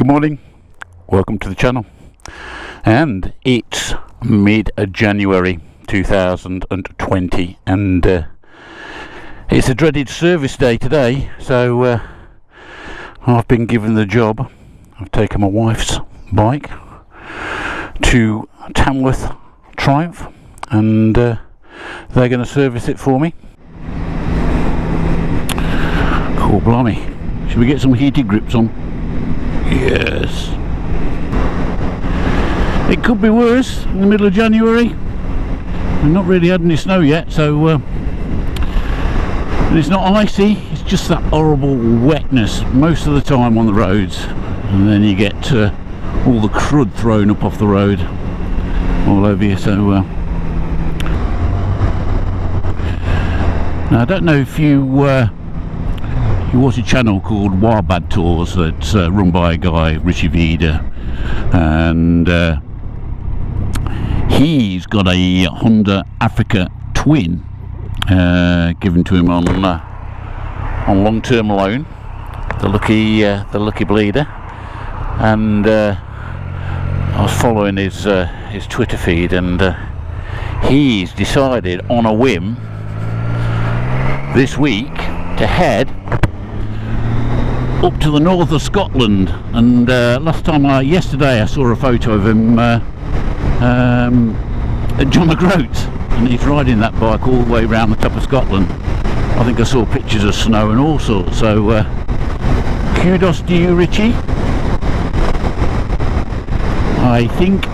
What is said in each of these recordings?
Good morning, welcome to the channel, and it's mid-January 2020 and it's a dreaded service day today, so I've been given the job. I've taken my wife's bike to Tamworth Triumph and they're going to service it for me. Cool, blimey. Should we get some heated grips on? Yes. It could be worse in the middle of January. We've not really had any snow yet, so and it's not icy, it's just that horrible wetness most of the time on the roads, and then you get all the crud thrown up off the road all over you. So now I don't know if you watch a channel called Wild Bad Tours that's run by a guy, Richie Vida, and he's got a Honda Africa Twin given to him on long-term loan, the lucky bleeder, and I was following his Twitter feed, and he's decided on a whim this week to head up to the north of Scotland. And yesterday I saw a photo of him at John O'Groats, and he's riding that bike all the way around the top of Scotland. I think I saw pictures of snow and all sorts, so kudos to you, Richie. I think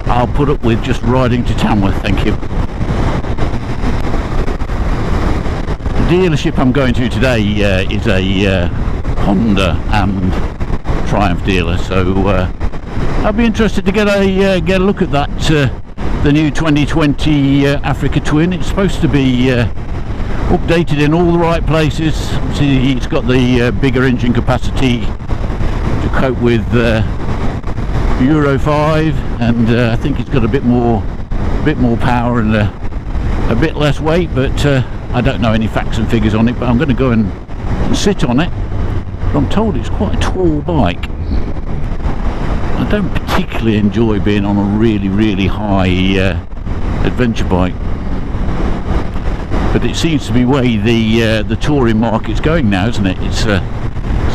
I'll put up with just riding to Tamworth, thank you. The dealership I'm going to today is a Honda and Triumph dealer, so I'll be interested to get a look at that, the new 2020 Africa Twin. It's supposed to be updated in all the right places. See, it's got the bigger engine capacity to cope with Euro 5, and I think it's got a bit more power and a bit less weight, but I don't know any facts and figures on it. But I'm going to go and sit on it. I'm told it's quite a tall bike. I don't particularly enjoy being on a really high adventure bike, but it seems to be way the touring market's going now, isn't it? It's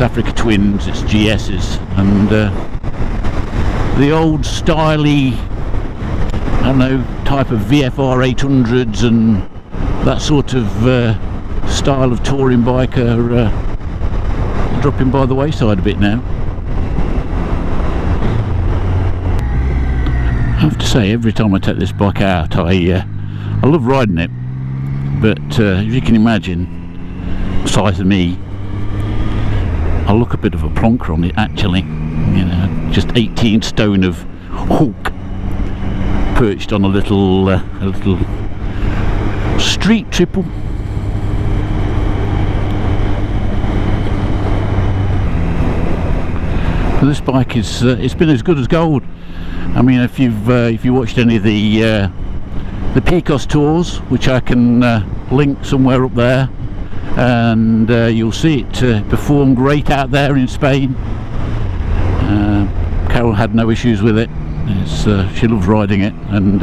Africa Twins, it's GS's, and the old styly, I don't know, type of VFR 800s and that sort of style of touring bike are dropping by the wayside a bit now. I have to say, every time I take this bike out, I love riding it, but if you can imagine the size of me, I look a bit of a plonker on it actually. You know, just 18 stone of hulk perched on a little street triple. This bike is it's been as good as gold. I mean, if you watched any of the Picos tours, which I can link somewhere up there, and you'll see it perform great out there in Spain. Carol had no issues with it. She loves riding it, and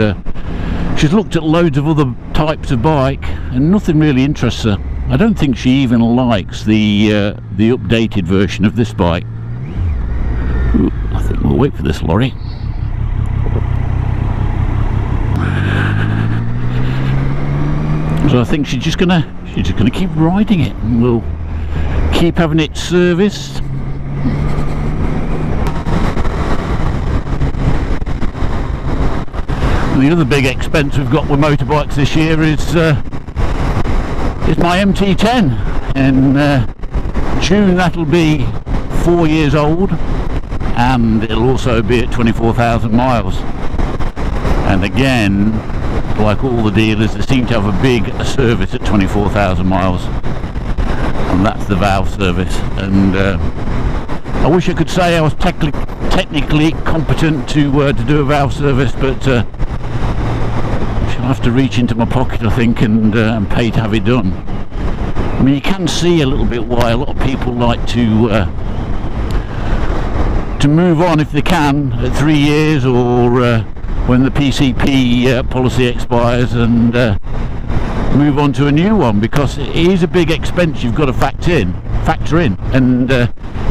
she's looked at loads of other types of bike, and nothing really interests her. I don't think she even likes the updated version of this bike. Ooh, I think we'll wait for this lorry. So I think she's just gonna keep riding it, and we'll keep having it serviced. And the other big expense we've got with motorbikes this year is my MT10. In June that'll be 4 years old, and it'll also be at 24,000 miles. And again, like all the dealers, they seem to have a big service at 24,000 miles, and that's the valve service. And I wish I could say I was technically competent to do a valve service, but I'll have to reach into my pocket, I think, and pay to have it done. I mean, you can see a little bit why a lot of people like to to move on if they can at 3 years, or when the PCP policy expires, and move on to a new one, because it is a big expense you've got to factor in. And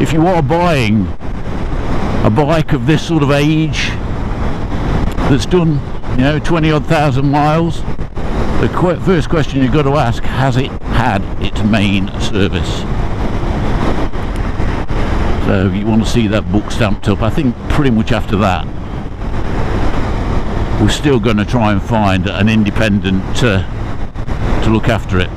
if you are buying a bike of this sort of age that's done, you know, 20 odd thousand miles, the first question you've got to ask: has it had its main service? So you want to see that book stamped up. I think pretty much after that we're still going to try and find an independent to look after it.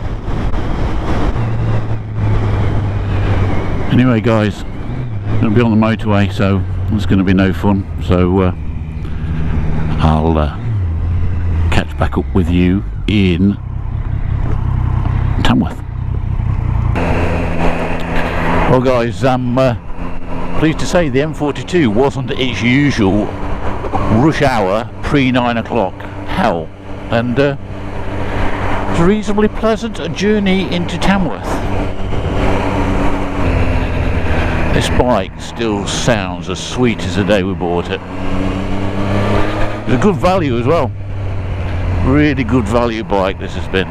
Anyway guys, I'm going to be on the motorway, so it's going to be no fun, so I'll catch back up with you in Tamworth. Well guys, I'm pleased to say the M42 wasn't its usual rush hour pre 9 o'clock hell, and it's a reasonably pleasant journey into Tamworth. This bike still sounds as sweet as the day we bought it. It's a good value as well. Really good value bike this has been.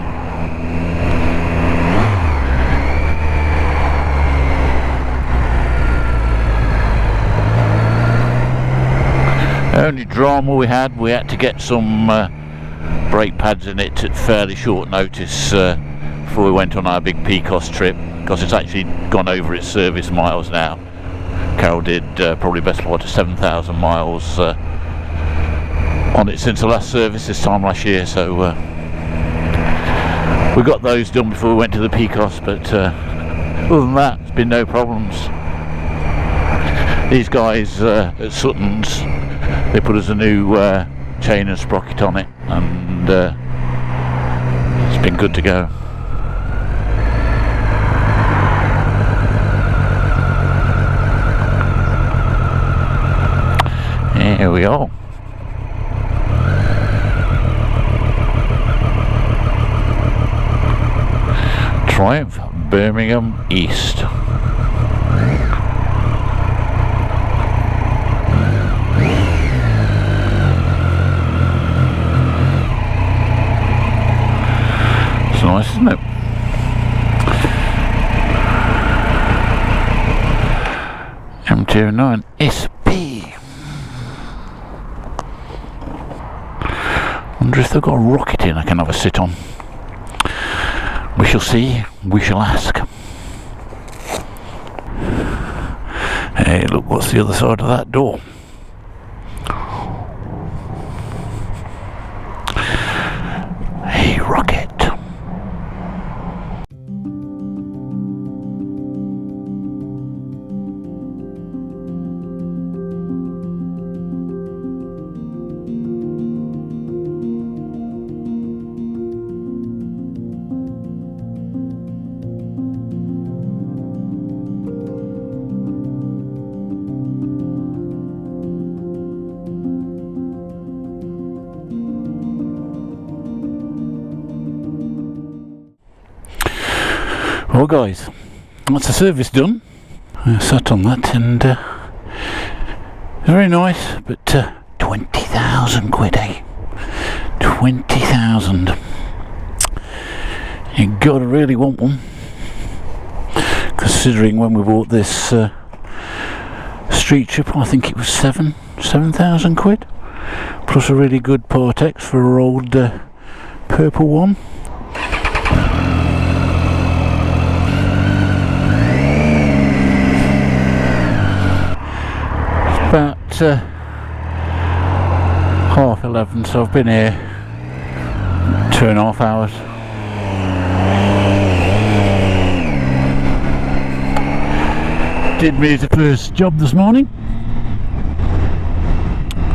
The only drama we had to get some brake pads in it at fairly short notice before we went on our big PCOS trip, because it's actually gone over its service miles now. Carol did probably best part of 7,000 miles on it since the last service this time last year, so we got those done before we went to the PCOS, but other than that it's been no problems. These guys at Suttons, they put us a new chain and sprocket on it, and it's been good to go. Here we are. Triumph Birmingham East. It's nice, isn't it? M209 SP. Wonder if they've got a rocket in I can have a sit on. We shall see, we shall ask. Hey, look, what's the other side of that door? Hey, rocket. Well guys, that's the service done. I sat on that, and very nice, but 20,000 quid, eh? 20,000. You gotta really want one, considering when we bought this street trip, I think it was 7,000 quid, plus a really good Part-X for our old purple one. About 11:30, so I've been here 2.5 hours. Did me the first job this morning.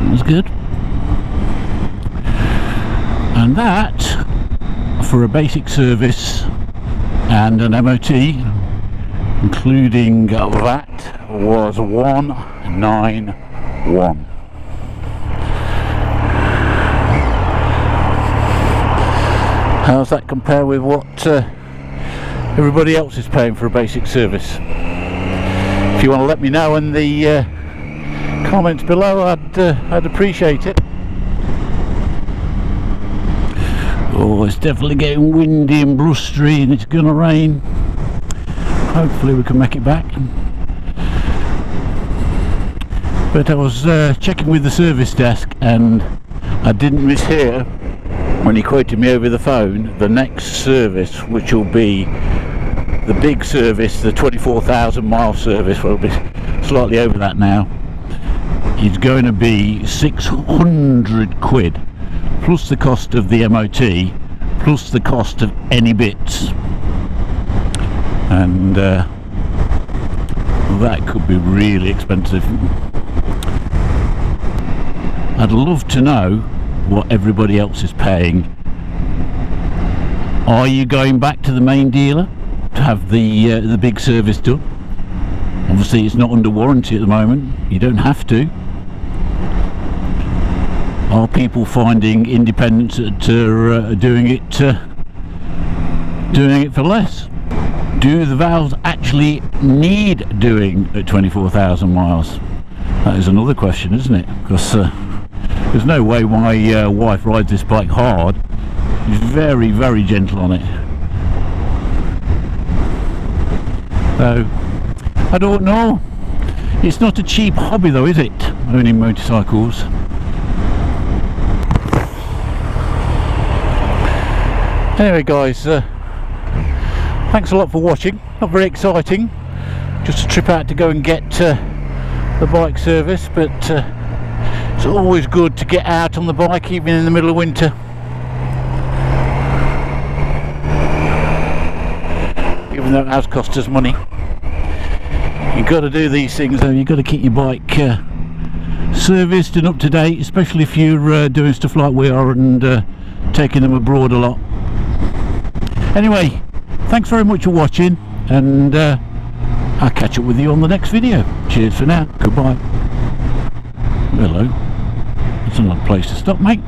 It was good. And that, for a basic service and an MOT, including that, was 191. How's that compare with what everybody else is paying for a basic service? If you want to let me know in the comments below, I'd appreciate it. Oh, it's definitely getting windy and blustery and it's gonna rain. Hopefully we can make it back. But I was checking with the service desk and I didn't mishear when he quoted me over the phone the next service, which will be the big service, the 24,000 mile service. Well, it'll be slightly over that now. It's going to be 600 quid plus the cost of the MOT plus the cost of any bits, and that could be really expensive. I'd love to know what everybody else is paying. Are you going back to the main dealer to have the big service done? Obviously it's not under warranty at the moment, you don't have to. Are people finding independents that are doing it for less? Do the valves actually need doing at 24,000 miles? That is another question, isn't it? Because there's no way my wife rides this bike hard. She's very, very gentle on it. So, I don't know. It's not a cheap hobby though, is it? Owning motorcycles. Anyway guys, thanks a lot for watching. Not very exciting. Just a trip out to go and get the bike service, but it's always good to get out on the bike even in the middle of winter. Even though it has cost us money. You've got to do these things though, you've got to keep your bike serviced and up to date, especially if you're doing stuff like we are and taking them abroad a lot. Anyway, thanks very much for watching, and I'll catch up with you on the next video. Cheers for now, goodbye. Hello, that's another place to stop, mate.